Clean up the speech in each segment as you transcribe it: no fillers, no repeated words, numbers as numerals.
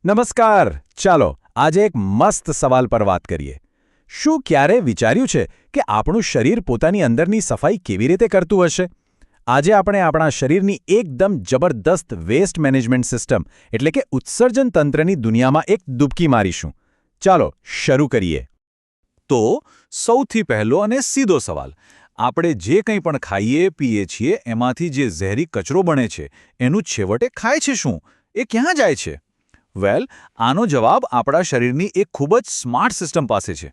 નમસ્કાર. ચાલો આજે એક મસ્ત સવાલ પર વાત કરીએ. શું ક્યારે વિચાર્યું છે કે આપણું શરીર પોતાની અંદરની સફાઈ કેવી રીતે કરતું હશે? આજે આપણે આપણા શરીરની એકદમ જબરદસ્ત વેસ્ટ મેનેજમેન્ટ સિસ્ટમ એટલે કે ઉત્સર્જન તંત્રની દુનિયામાં એક ડૂબકી મારીશું. ચાલો શરૂ કરીએ. તો સૌથી પહેલો અને સીધો સવાલ, આપણે જે કંઈ પણ ખાઈએ પીએ છીએ એમાંથી જે ઝેરી કચરો બને છે એનું છેવટે ખાય છે શું? એ ક્યાં જાય છે? વેલ, આનો જવાબ આપણા શરીરની એક ખૂબ જ સ્માર્ટ સિસ્ટમ પાસે છે.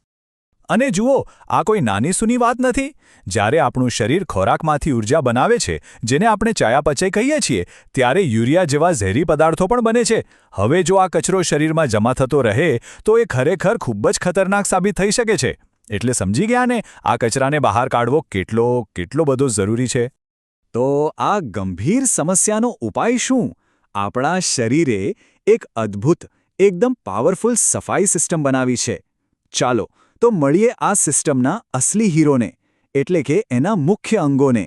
અને જુઓ, આ કોઈ નાની સૂની વાત નથી. જ્યારે આપણું શરીર ખોરાકમાંથી ઊર્જા બનાવે છે, જેને આપણે ચયાપચય કહીએ છીએ, ત્યારે યુરિયા જેવા ઝેરી પદાર્થો પણ બને છે. હવે જો આ કચરો શરીરમાં જમા થતો રહે તો એ ખરેખર ખૂબ જ ખતરનાક સાબિત થઈ શકે છે. એટલે સમજી ગયા ને, આ કચરાને બહાર કાઢવો કેટલો બધો જરૂરી છે. તો આ ગંભીર સમસ્યાનો ઉપાય શું? આપણા શરીરે એક અદ્ભુત, એકદમ પાવરફુલ સફાઈ સિસ્ટમ બનાવી છે. ચાલો તો મળીએ આ સિસ્ટમના અસલી હીરોને, એટલે કે એના મુખ્ય અંગોને.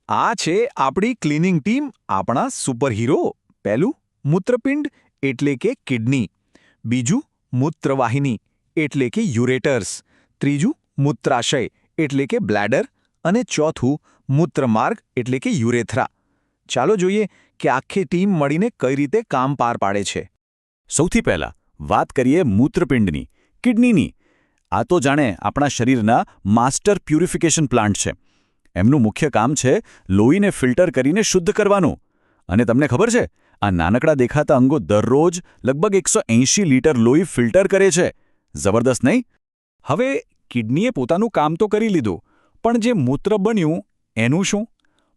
આ છે આપણી ક્લિનિંગ ટીમ, આપણા સુપરહીરો. પહેલું, મૂત્રપિંડ એટલે કે કિડની. બીજું, મૂત્રવાહિની એટલે કે યુરેટર્સ. ત્રીજું, મૂત્રાશય એટલે કે બ્લેડર. અને ચોથું, મૂત્રમાર્ગ એટલે કે યુરેથ્રા. ચાલો જોઈએ કે આખી ટીમ મળીને કઈ રીતે કામ પાર પાડે છે. સૌથી પહેલા વાત કરીએ મૂત્રપિંડની, કિડનીની. આ તો જાણે આપણા શરીરના માસ્ટર પ્યુરિફિકેશન પ્લાન્ટ છે. એમનું મુખ્ય કામ છે લોહીને ફિલ્ટર કરીને શુદ્ધ કરવાનું. અને તમને ખબર છે, આ નાનકડા દેખાતા અંગો દરરોજ લગભગ 180 લીટર લોહી ફિલ્ટર કરે છે. જબરદસ્ત નહીં? હવે કિડનીએ પોતાનું કામ તો કરી લીધું, પણ જે મૂત્ર બન્યું એનું શું?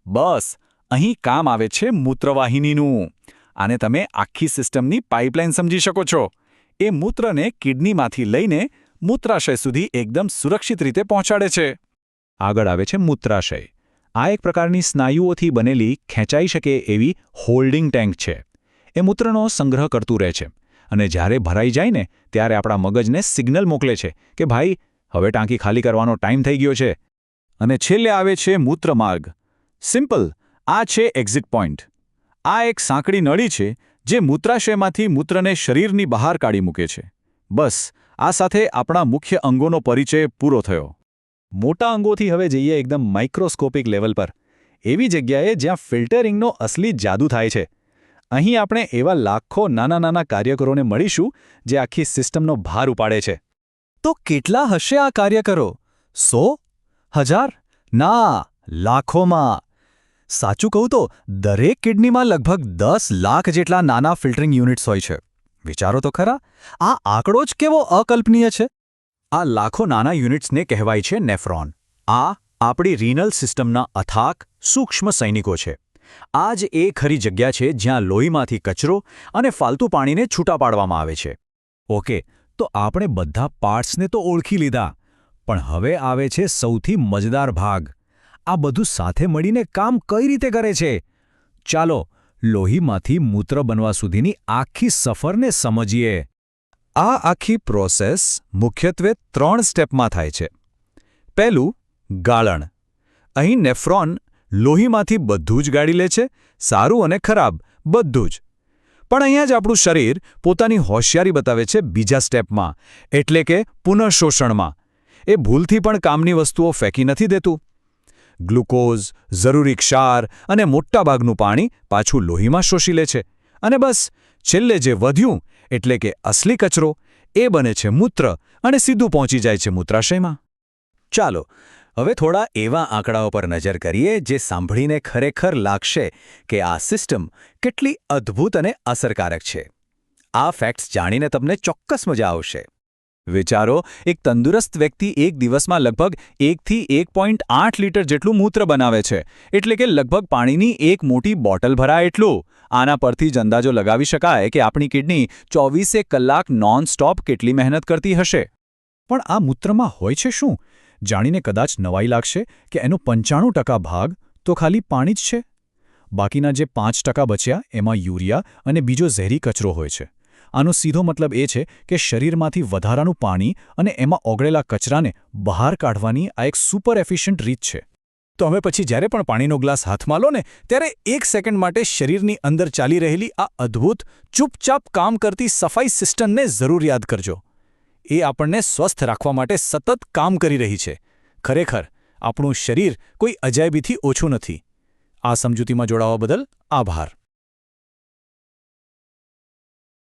બસ અહીં કામ આવે છે મૂત્રવાહિનીનું. આને તમે આખી સિસ્ટમની પાઇપલાઇન સમજી શકો છો. એ મૂત્રને કિડનીમાંથી લઈને મૂત્રાશય સુધી એકદમ સુરક્ષિત રીતે પહોંચાડે છે. આગળ આવે છે મૂત્રાશય. આ એક પ્રકારની સ્નાયુઓથી બનેલી ખેંચાઈ શકે એવી હોલ્ડિંગ ટેન્ક છે. એ મૂત્રનો સંગ્રહ કરતું રહે છે અને જ્યારે ભરાઈ જાય ને ત્યારે આપણા મગજને સિગ્નલ મોકલે છે કે ભાઈ, હવે ટાંકી ખાલી કરવાનો ટાઈમ થઈ ગયો છે. અને છેલ્લે આવે છે મૂત્રમાર્ગ. સિમ્પલ, આ છે એક્ઝિટ પોઈન્ટ. આ એક સાંકડી નળી છે જે મૂત્રાશયમાંથી મૂત્રને શરીરની બહાર કાઢી મૂકે છે. બસ, આ સાથે આપણા મુખ્ય અંગોનો પરિચય પૂરો થયો. મોટા અંગોથી હવે જઈએ એકદમ માઇક્રોસ્કોપિક લેવલ પર, એવી જગ્યાએ જ્યાં ફિલ્ટરિંગનો અસલી જાદુ થાય છે. અહીં આપણે એવા લાખો નાના કાર્યકરોને મળીશું જે આખી સિસ્ટમનો ભાર ઉપાડે છે. તો કેટલા હશે આ કાર્યકરો? 100? 1000? ના, લાખોમાં. સાચું કહું તો દરેક કિડનીમાં લગભગ 10 લાખ જેટલા નાના ફિલ્ટરિંગ યુનિટ્સ હોય છે. વિચારો તો ખરા, આ આંકડો જ કેવો અકલ્પનીય છે. આ લાખો નાના યુનિટ્સને કહેવાય છે નેફ્રોન. આ આપણી રીનલ સિસ્ટમના અથાક, સૂક્ષ્મ સૈનિકો છે. આ જ એ ખરી જગ્યા છે જ્યાં લોહીમાંથી કચરો અને ફાલતુ પાણીને છૂટા પાડવામાં આવે છે. ઓકે, તો આપણે બધા પાર્ટ્સને તો ઓળખી લીધા, પણ હવે આવે છે સૌથી મજેદાર ભાગ. આ બધું સાથે મળીને કામ કઈ રીતે કરે છે? ચાલો લોહીમાંથી મૂત્ર બનવા સુધીની આખી સફરને સમજીએ. આ આખી પ્રોસેસ મુખ્યત્વે 3 સ્ટેપમાં થાય છે. પહેલું, ગાળણ. અહીં નેફ્રોન લોહીમાંથી બધું જ ગાળી લે છે, સારું અને ખરાબ બધું જ. પણ અહીંયા જ આપણું શરીર પોતાની હોશિયારી બતાવે છે બીજા સ્ટેપમાં, એટલે કે પુનઃશોષણમાં. એ ભૂલથી પણ કામની વસ્તુઓ ફેંકી નથી દેતું. ગ્લુકોઝ, જરૂરી ક્ષાર અને મોટાભાગનું પાણી પાછું લોહીમાં શોષી લે છે. અને બસ છેલ્લે જે વધ્યું, એટલે કે અસલી કચરો, એ બને છે મૂત્ર અને સીધું પહોંચી જાય છે મૂત્રાશયમાં. ચાલો હવે થોડા એવા આંકડાઓ પર નજર કરીએ જે સાંભળીને ખરેખર લાગશે કે આ સિસ્ટમ કેટલી અદ્ભુત અને અસરકારક છે. આ ફેક્ટ્સ જાણીને તમને ચોક્કસ મજા આવશે. વિચારો, એક તંદુરસ્ત વ્યક્તિ એક દિવસમાં લગભગ 1 થી 1.8 લીટર જેટલું મૂત્ર બનાવે છે, એટલે કે લગભગ પાણીની એક મોટી બોટલ ભરાય એટલું. આના પરથી જ અંદાજો લગાવી શકાય કે આપણી કિડની 24 કલાક નોન-સ્ટોપ કેટલી મહેનત કરતી હશે. પણ આ મૂત્રમાં હોય છે શું? જાણીને કદાચ નવાઈ લાગશે કે એનો 95% ભાગ તો ખાલી પાણી જ છે. બાકીના જે 5% બચ્યા એમાં યુરિયા અને બીજો ઝેરી કચરો હોય છે. આનો સીધો મતલબ એ છે કે શરીરમાંથી વધારાનું પાણી અને એમાં ઓગળેલા કચરાને બહાર કાઢવાની આ એક સુપર એફિશિયન્ટ રીત છે. તો હવે પછી જ્યારે પણ પાણીનો ગ્લાસ હાથમાં લો ને ત્યારે 1 સેકન્ડ માટે શરીરની અંદર ચાલી રહેલી આ અદ્ભુત ચૂપચાપ કામ કરતી સફાઈ સિસ્ટમને જરૂર યાદ કરજો. એ આપણને સ્વસ્થ રાખવા માટે સતત કામ કરી રહી છે. ખરેખર આપણું શરીર કોઈ અજાયબીથી ઓછું નથી. આ સમજૂતીમાં જોડાવા બદલ આભાર.